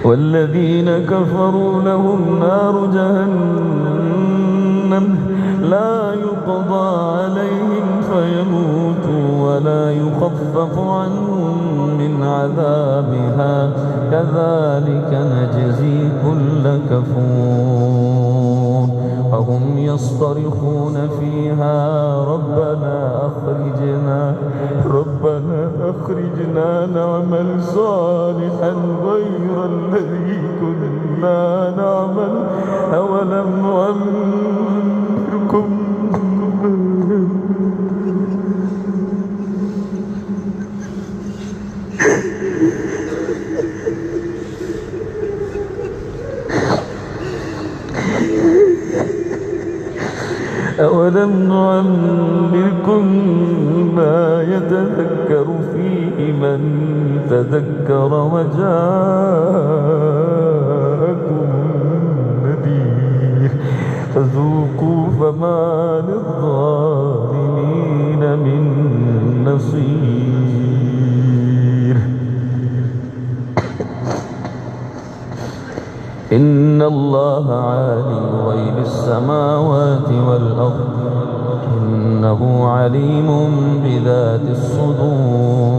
والذين كفروا لهم نار جهنم لا يقضى عليهم فيموتوا ولا يخفف عنهم من عذابها كذلك نجزي كل كفور وهم يصطرخون فيها ربنا أخرجنا نعمل صالحا غير الذي كنا نعمل أولم نعمركم ما يتذكر فيه من تذكر وجاءكم النذير فذوقوا فما للظالمين من نصير إن الله عالم غيب السماوات والأرض إنه عليم بذات الصدور